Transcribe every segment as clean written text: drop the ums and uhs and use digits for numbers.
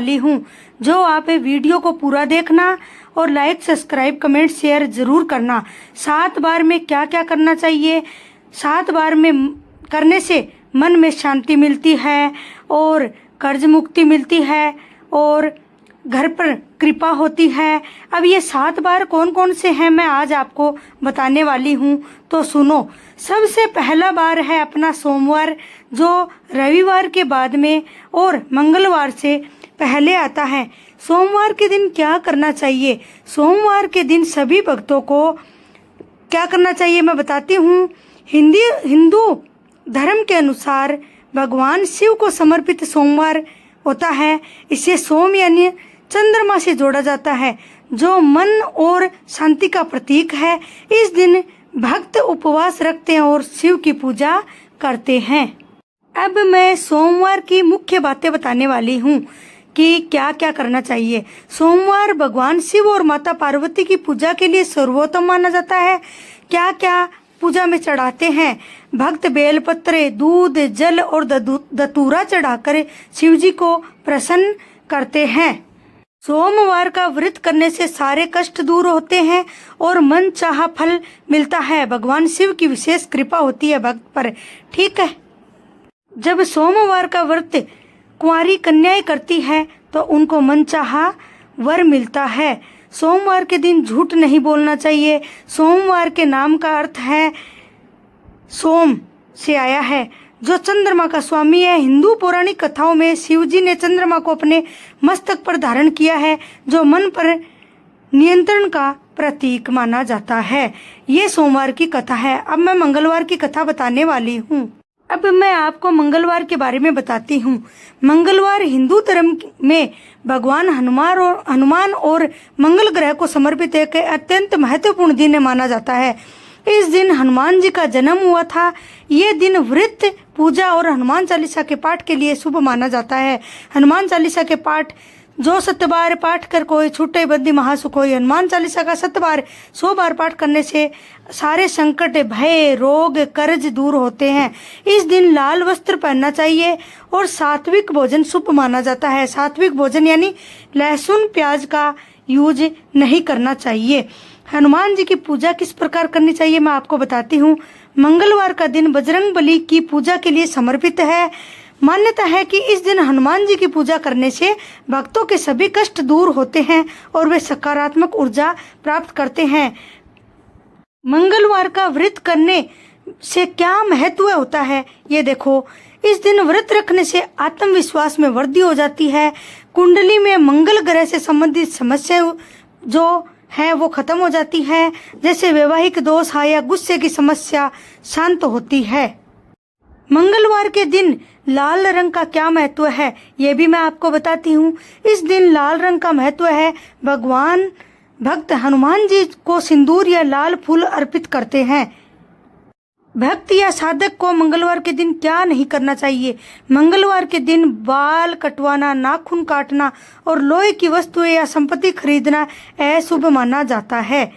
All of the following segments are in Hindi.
वाली हूँ, जो आप वीडियो को पूरा देखना और लाइक सब्सक्राइब कमेंट शेयर जरूर करना। 7 बार में क्या क्या करना चाहिए, 7 बार में करने से मन में शांति मिलती है और कर्ज मुक्ति मिलती है और घर पर कृपा होती है। अब ये 7 बार कौन कौन से हैं मैं आज आपको बताने वाली हूँ, तो सुनो। सबसे पहला बार है अपना सोमवार, जो रविवार के बाद में और मंगलवार से पहले आता है। सोमवार के दिन क्या करना चाहिए? सोमवार के दिन सभी भक्तों को क्या करना चाहिए मैं बताती हूँ। हिंदू धर्म के अनुसार भगवान शिव को समर्पित सोमवार होता है। इसे सोम यानी चंद्रमा से जोड़ा जाता है, जो मन और शांति का प्रतीक है। इस दिन भक्त उपवास रखते हैं और शिव की पूजा करते हैं। अब मैं सोमवार की मुख्य बातें बताने वाली हूँ कि क्या क्या करना चाहिए। सोमवार भगवान शिव और माता पार्वती की पूजा के लिए सर्वोत्तम माना जाता है। क्या क्या पूजा में चढ़ाते हैं? भक्त बेलपत्र, दूध, जल और दतूरा चढ़ाकर शिव जी को प्रसन्न करते हैं। सोमवार का व्रत करने से सारे कष्ट दूर होते हैं और मन चाहा फल मिलता है। भगवान शिव की विशेष कृपा होती है भक्त पर, ठीक है। जब सोमवार का व्रत कुंवारी कन्याएं करती है तो उनको मन चाहा वर मिलता है। सोमवार के दिन झूठ नहीं बोलना चाहिए। सोमवार के नाम का अर्थ है सोम से आया है, जो चंद्रमा का स्वामी है। हिंदू पौराणिक कथाओं में शिव जी ने चंद्रमा को अपने मस्तक पर धारण किया है, जो मन पर नियंत्रण का प्रतीक माना जाता है। ये सोमवार की कथा है। अब मैं मंगलवार की कथा बताने वाली हूँ। अब मैं आपको मंगलवार के बारे में बताती हूँ। मंगलवार हिंदू धर्म में भगवान हनुमान और मंगल ग्रह को समर्पित एक अत्यंत महत्वपूर्ण दिन माना जाता है। इस दिन हनुमान जी का जन्म हुआ था। ये दिन व्रत, पूजा और हनुमान चालीसा के पाठ के लिए शुभ माना जाता है। हनुमान चालीसा के पाठ जो 7 बार पाठ कर कोई छूटे बद्धी महासुख होई। हनुमान चालीसा का 7 बार 100 बार पाठ करने से सारे संकट, भय, रोग, कर्ज दूर होते हैं। इस दिन लाल वस्त्र पहनना चाहिए और सात्विक भोजन शुभ माना जाता है। सात्विक भोजन यानी लहसुन प्याज का यूज नहीं करना चाहिए। हनुमान जी की पूजा किस प्रकार करनी चाहिए मैं आपको बताती हूँ। मंगलवार का दिन बजरंग बली की पूजा के लिए समर्पित है। मान्यता है कि इस दिन हनुमान जी की पूजा करने से भक्तों के सभी कष्ट दूर होते हैं और वे सकारात्मक ऊर्जा प्राप्त करते हैं। मंगलवार का व्रत करने से क्या महत्व होता है ये देखो। इस दिन व्रत रखने से आत्मविश्वास में वृद्धि हो जाती है। कुंडली में मंगल ग्रह से संबंधित समस्या जो है वो खत्म हो जाती है, जैसे वैवाहिक दोष या गुस्से की समस्या शांत होती है। मंगलवार के दिन लाल रंग का क्या महत्व है ये भी मैं आपको बताती हूँ। इस दिन लाल रंग का महत्व है, भगवान भक्त हनुमान जी को सिंदूर या लाल फूल अर्पित करते हैं। भक्त या साधक को मंगलवार के दिन क्या नहीं करना चाहिए? मंगलवार के दिन बाल कटवाना, नाखून काटना और लोहे की वस्तुएं या संपत्ति खरीदना अशुभ माना जाता है।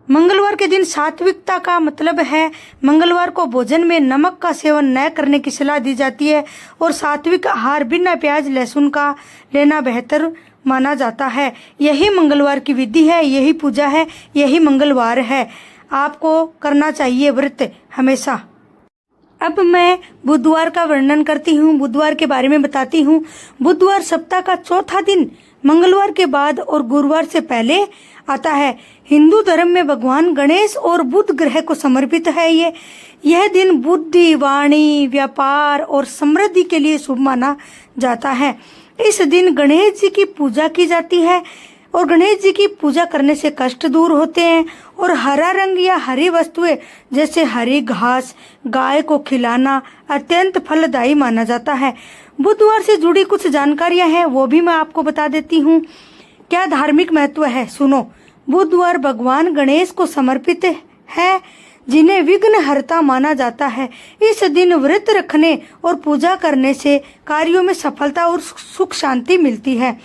मंगलवार के दिन सात्विकता का मतलब है मंगलवार को भोजन में नमक का सेवन न करने की सलाह दी जाती है और सात्विक आहार बिना प्याज लहसुन का लेना बेहतर माना जाता है। यही मंगलवार की विधि है, यही पूजा है, यही मंगलवार है। आपको करना चाहिए व्रत हमेशा। अब मैं बुधवार का वर्णन करती हूँ, बुधवार के बारे में बताती हूँ। बुधवार सप्ताह का चौथा दिन मंगलवार के बाद और गुरुवार से पहले आता है। हिंदू धर्म में भगवान गणेश और बुध ग्रह को समर्पित है। यह दिन बुद्धि, वाणी, व्यापार और समृद्धि के लिए शुभ माना जाता है। इस दिन गणेश जी की पूजा की जाती है और गणेश जी की पूजा करने से कष्ट दूर होते हैं। और हरा रंग या हरी वस्तुएं जैसे हरी घास गाय को खिलाना अत्यंत फलदायी माना जाता है। बुधवार से जुड़ी कुछ जानकारियां हैं, वो भी मैं आपको बता देती हूँ। क्या धार्मिक महत्व है सुनो। बुधवार भगवान गणेश को समर्पित है, जिन्हें विघ्नहर्ता माना जाता है। इस दिन व्रत रखने और पूजा करने से कार्यों में सफलता और सुख शांति मिलती है।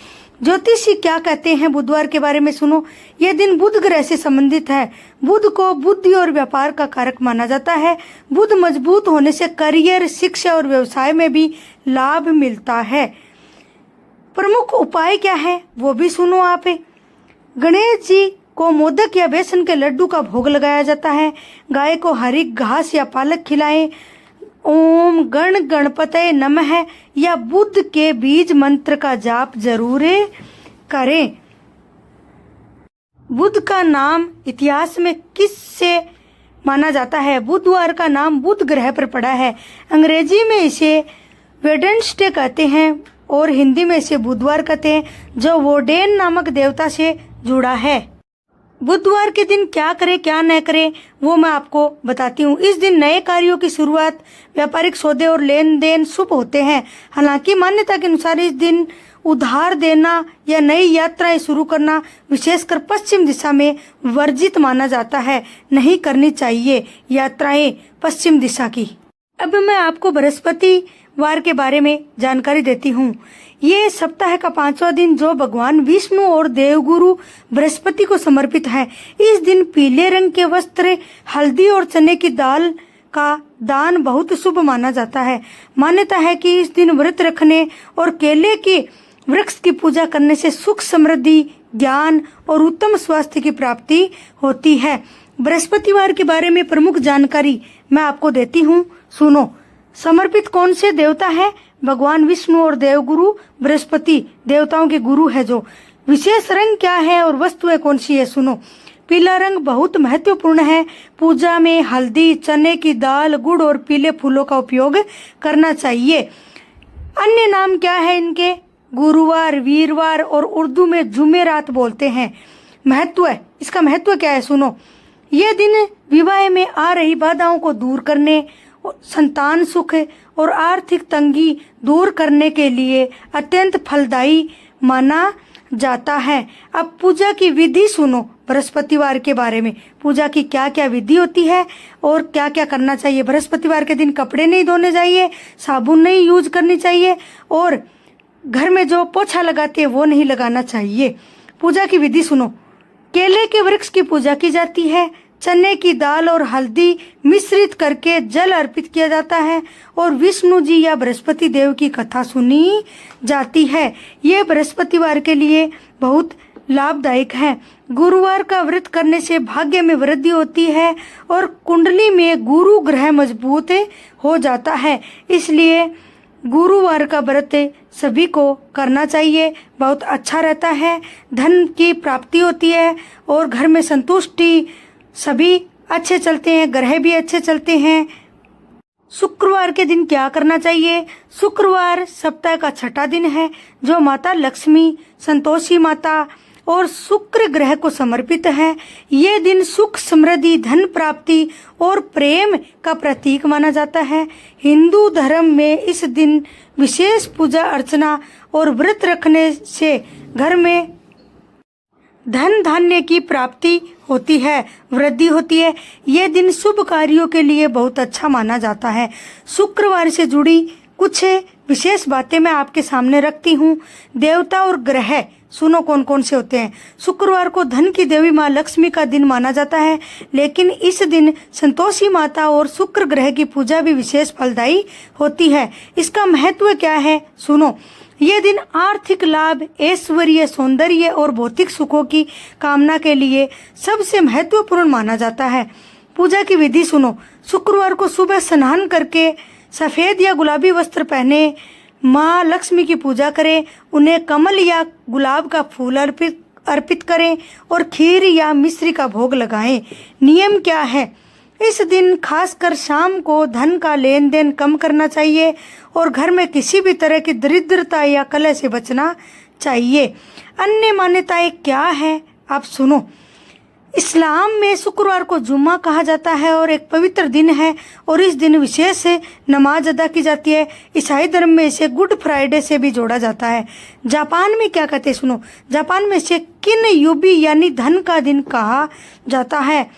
ज्योतिषी क्या कहते हैं बुधवार के बारे में सुनो। यह दिन बुध ग्रह से संबंधित है। बुध को बुद्धि और व्यापार का कारक माना जाता है। बुध मजबूत होने से करियर, शिक्षा और व्यवसाय में भी लाभ मिलता है। प्रमुख उपाय क्या है वो भी सुनो आप। गणेश जी को मोदक या बेसन के लड्डू का भोग लगाया जाता है। गाय को हरी घास या पालक खिलाएं। ओम गण गणपतये नमः या बुध के बीज मंत्र का जाप जरूर करें। बुध का नाम इतिहास में किससे माना जाता है? बुधवार का नाम बुध ग्रह पर पड़ा है। अंग्रेजी में इसे वेडनेसडे कहते हैं और हिंदी में इसे बुधवार कहते हैं, जो वोडेन नामक देवता से जुड़ा है। बुधवार के दिन क्या करें क्या न करें वो मैं आपको बताती हूँ। इस दिन नए कार्यों की शुरुआत, व्यापारिक सौदे और लेन देन शुभ होते हैं। हालांकि मान्यता के अनुसार इस दिन उधार देना या नई यात्राएं शुरू करना विशेषकर पश्चिम दिशा में वर्जित माना जाता है, नहीं करनी चाहिए यात्राएं पश्चिम दिशा की। अब मैं आपको बृहस्पतिवार के बारे में जानकारी देती हूँ। ये सप्ताह का 5वां दिन जो भगवान विष्णु और देवगुरु बृहस्पति को समर्पित है। इस दिन पीले रंग के वस्त्र, हल्दी और चने की दाल का दान बहुत शुभ माना जाता है। मान्यता है कि इस दिन व्रत रखने और केले के वृक्ष की पूजा करने से सुख, समृद्धि, ज्ञान और उत्तम स्वास्थ्य की प्राप्ति होती है। बृहस्पतिवार के बारे में प्रमुख जानकारी मैं आपको देती हूँ, सुनो। समर्पित कौन से देवता है? भगवान विष्णु और देवगुरु बृहस्पति देवताओं के गुरु है। जो विशेष रंग क्या है और वस्तुएं कौन सी है, सुनो। पीला रंग बहुत महत्वपूर्ण है। पूजा में हल्दी, चने की दाल, गुड़ और पीले फूलों का उपयोग करना चाहिए। अन्य नाम क्या है इनके? गुरुवार, वीरवार और उर्दू में जुमेरात बोलते हैं। महत्व है, इसका महत्व क्या है, सुनो। ये दिन विवाह में आ रही बाधाओं को दूर करने, संतान सुख और आर्थिक तंगी दूर करने के लिए अत्यंत फलदायी माना जाता है। अब पूजा की विधि सुनो। बृहस्पतिवार के बारे में पूजा की क्या क्या विधि होती है और क्या क्या करना चाहिए। बृहस्पतिवार के दिन कपड़े नहीं धोने चाहिए, साबुन नहीं यूज करनी चाहिए और घर में जो पोछा लगाते हैं वो नहीं लगाना चाहिए। पूजा की विधि सुनो। केले के वृक्ष की पूजा की जाती है। चने की दाल और हल्दी मिश्रित करके जल अर्पित किया जाता है और विष्णु जी या बृहस्पति देव की कथा सुनी जाती है। ये बृहस्पतिवार के लिए बहुत लाभदायक है। गुरुवार का व्रत करने से भाग्य में वृद्धि होती है और कुंडली में गुरु ग्रह मजबूत हो जाता है, इसलिए गुरुवार का व्रत सभी को करना चाहिए। बहुत अच्छा रहता है, धन की प्राप्ति होती है और घर में संतुष्टि, सभी अच्छे चलते हैं, ग्रह भी अच्छे चलते हैं। शुक्रवार के दिन क्या करना चाहिए? शुक्रवार सप्ताह का 6ठा दिन है जो माता लक्ष्मी, संतोषी माता और शुक्र ग्रह को समर्पित है। ये दिन सुख, समृद्धि, धन प्राप्ति और प्रेम का प्रतीक माना जाता है। हिंदू धर्म में इस दिन विशेष पूजा अर्चना और व्रत रखने से घर में धन धान्य की प्राप्ति होती है, वृद्धि होती है। ये दिन शुभ कार्यों के लिए बहुत अच्छा माना जाता है। शुक्रवार से जुड़ी कुछ विशेष बातें मैं आपके सामने रखती हूँ। देवता और ग्रह सुनो कौन कौन से होते हैं। शुक्रवार को धन की देवी माँ लक्ष्मी का दिन माना जाता है, लेकिन इस दिन संतोषी माता और शुक्र ग्रह की पूजा भी विशेष फलदायी होती है। इसका महत्व क्या है, सुनो। ये दिन आर्थिक लाभ, ऐश्वर्य, सौंदर्य और भौतिक सुखों की कामना के लिए सबसे महत्वपूर्ण माना जाता है। पूजा की विधि सुनो। शुक्रवार को सुबह स्नान करके सफेद या गुलाबी वस्त्र पहने माँ लक्ष्मी की पूजा करें। उन्हें कमल या गुलाब का फूल अर्पित करें और खीर या मिश्री का भोग लगाएं। नियम क्या है? इस दिन खासकर शाम को धन का लेन देन कम करना चाहिए और घर में किसी भी तरह की दरिद्रता या कलह से बचना चाहिए। अन्य मान्यताएं क्या है आप सुनो। इस्लाम में शुक्रवार को जुम्मा कहा जाता है और एक पवित्र दिन है और इस दिन विशेष नमाज अदा की जाती है। ईसाई धर्म में इसे गुड फ्राइडे से भी जोड़ा जाता है। जापान में क्या कहते हैं सुनो। जापान में इसे किन युबी यानी धन का दिन कहा जाता है।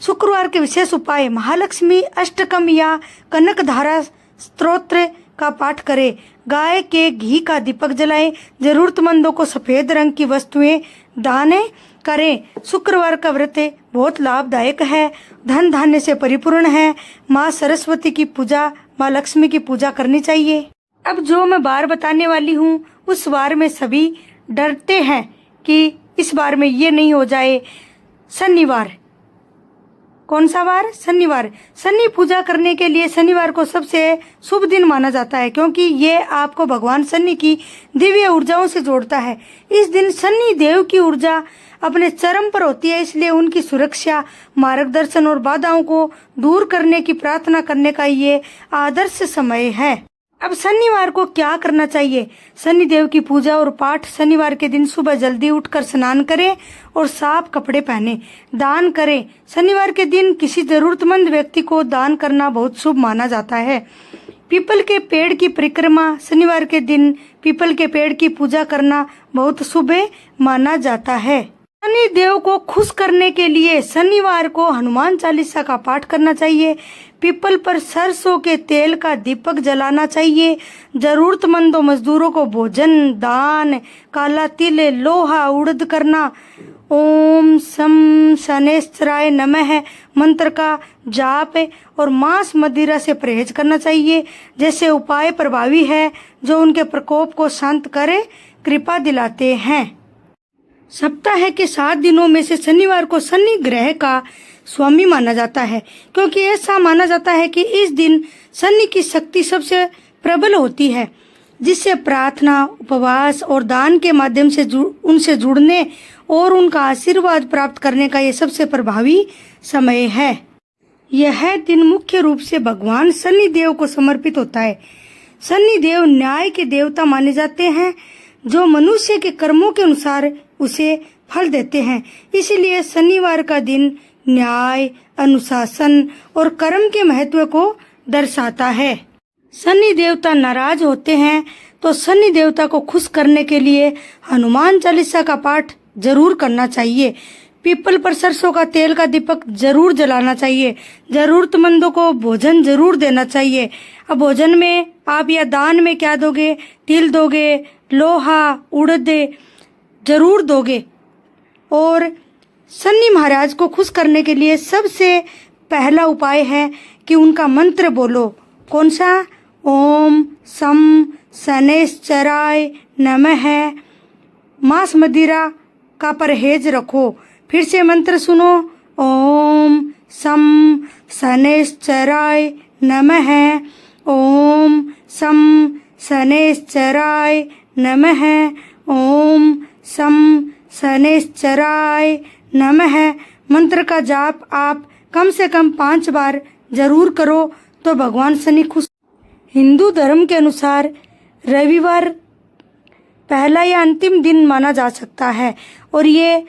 शुक्रवार के विशेष उपाय, महालक्ष्मी अष्टकम या कनक धारा स्तोत्र का पाठ करें। गाय के घी का दीपक जलाएं। जरूरतमंदों को सफेद रंग की वस्तुएं दान करें। शुक्रवार का व्रत बहुत लाभदायक है, धन धान्य से परिपूर्ण है। माँ सरस्वती की पूजा, माँ लक्ष्मी की पूजा करनी चाहिए। अब जो मैं बार बताने वाली हूँ उस वार में सभी डरते हैं कि इस बार में ये नहीं हो जाए। शनिवार, कौन सा वार? शनिवार। शनि पूजा करने के लिए शनिवार को सबसे शुभ दिन माना जाता है, क्योंकि ये आपको भगवान शनि की दिव्य ऊर्जाओं से जोड़ता है। इस दिन शनि देव की ऊर्जा अपने चरम पर होती है, इसलिए उनकी सुरक्षा, मार्गदर्शन और बाधाओं को दूर करने की प्रार्थना करने का ये आदर्श समय है। अब शनिवार को क्या करना चाहिए? शनि देव की पूजा और पाठ शनिवार के दिन सुबह जल्दी उठकर स्नान करें और साफ कपड़े पहने। दान करें। शनिवार के दिन किसी जरूरतमंद व्यक्ति को दान करना बहुत शुभ माना जाता है। पीपल के पेड़ की परिक्रमा, शनिवार के दिन पीपल के पेड़ की पूजा करना बहुत शुभ माना जाता है। शनि देव को खुश करने के लिए शनिवार को हनुमान चालीसा का पाठ करना चाहिए। पीपल पर सरसों के तेल का दीपक जलाना चाहिए। जरूरतमंदों मजदूरों को भोजन दान, काला तिल, लोहा, उड़द करना। ओम सम शनैश्चराय नमः मंत्र का जाप और मांस मदिरा से परहेज करना चाहिए। जैसे उपाय प्रभावी है जो उनके प्रकोप को शांत करे, कृपा दिलाते हैं। सप्ताह के 7 दिनों में से शनिवार को शनि ग्रह का स्वामी माना जाता है, क्योंकि ऐसा माना जाता है कि इस दिन शनि की शक्ति सबसे प्रबल होती है, जिससे प्रार्थना, उपवास और दान के माध्यम से उनसे जुड़ने और उनका आशीर्वाद प्राप्त करने का ये सबसे प्रभावी समय है। यह दिन मुख्य रूप से भगवान शनि देव को समर्पित होता है। शनि देव न्याय के देवता माने जाते हैं, जो मनुष्य के कर्मों के अनुसार उसे फल देते हैं। इसलिए शनिवार का दिन न्याय, अनुशासन और कर्म के महत्व को दर्शाता है। शनि देवता नाराज होते हैं तो शनि देवता को खुश करने के लिए हनुमान चालीसा का पाठ जरूर करना चाहिए। पीपल पर सरसों का तेल का दीपक जरूर जलाना चाहिए। जरूरतमंदों को भोजन जरूर देना चाहिए। अब भोजन में आप या दान में क्या दोगे? तिल दोगे, लोहा, उड़द जरूर दोगे। और शनि महाराज को खुश करने के लिए सबसे पहला उपाय है कि उनका मंत्र बोलो। कौन सा? ओम सम शनैश्चराय नमः। मांस मदिरा का परहेज रखो। फिर से मंत्र सुनो। ओम सम शनैश्चराय नमः। ओम सम शनैश्चराय नमः। ओम सम शनैश्चराय नमः मंत्र का जाप आप कम से कम 5 बार जरूर करो तो भगवान शनि खुश। हिंदू धर्म के अनुसार रविवार पहला या अंतिम दिन माना जा सकता है और ये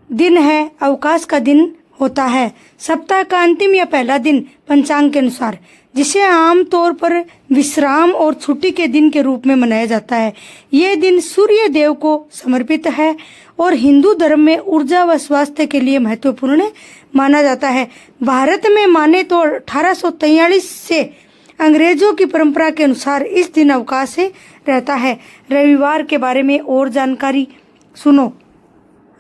दिन है अवकाश का दिन होता है। सप्ताह का अंतिम या पहला दिन पंचांग के अनुसार, जिसे आम तौर पर विश्राम और छुट्टी के दिन के रूप में मनाया जाता है। ये दिन सूर्य देव को समर्पित है और हिंदू धर्म में ऊर्जा व स्वास्थ्य के लिए महत्वपूर्ण माना जाता है। भारत में माने तो 1843 से अंग्रेजों की परंपरा के अनुसार इस दिन अवकाश रहता है। रविवार के बारे में और जानकारी सुनो।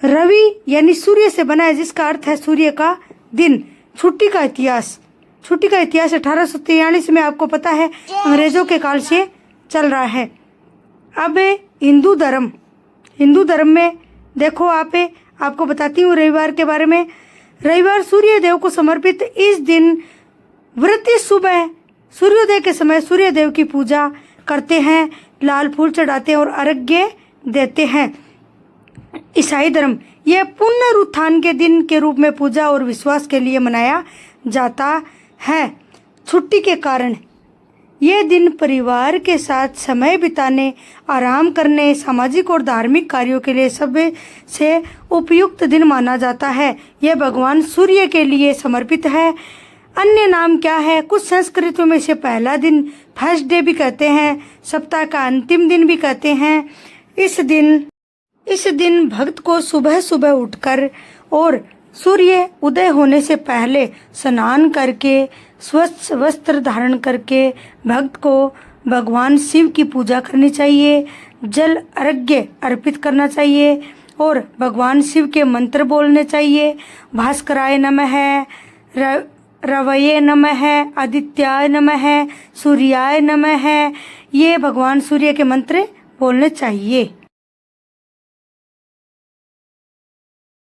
रवि यानी सूर्य से बना है, जिसका अर्थ है सूर्य का दिन। छुट्टी का इतिहास 1843 में आपको पता है अंग्रेजों के काल से चल रहा है। अब हिंदू धर्म में देखो आपको बताती हूँ रविवार के बारे में। रविवार सूर्य देव को समर्पित इस दिन व्रती सुबह सूर्योदय के समय सूर्य देव की पूजा करते हैं, लाल फूल चढ़ाते हैं और अर्घ्य देते हैं। ईसाई धर्म यह पुनरुत्थान के दिन के रूप में पूजा और विश्वास के लिए मनाया जाता है। छुट्टी के कारण यह दिन परिवार के साथ समय बिताने, आराम करने, सामाजिक और धार्मिक कार्यों के लिए सबसे उपयुक्त दिन माना जाता है। यह भगवान सूर्य के लिए समर्पित है। अन्य नाम क्या है? कुछ संस्कृतियों में से पहला दिन फर्स्ट डे भी कहते हैं, सप्ताह का अंतिम दिन भी कहते हैं। इस दिन भक्त को सुबह सुबह उठकर और सूर्य उदय होने से पहले स्नान करके स्वच्छ वस्त्र धारण करके भक्त को भगवान शिव की पूजा करनी चाहिए, जल अर्घ्य अर्पित करना चाहिए और भगवान शिव के मंत्र बोलने चाहिए। भास्कराय नमः, रवये नमः, आदित्याय नमः, सूर्याय नमः, ये भगवान सूर्य के मंत्र बोलने चाहिए।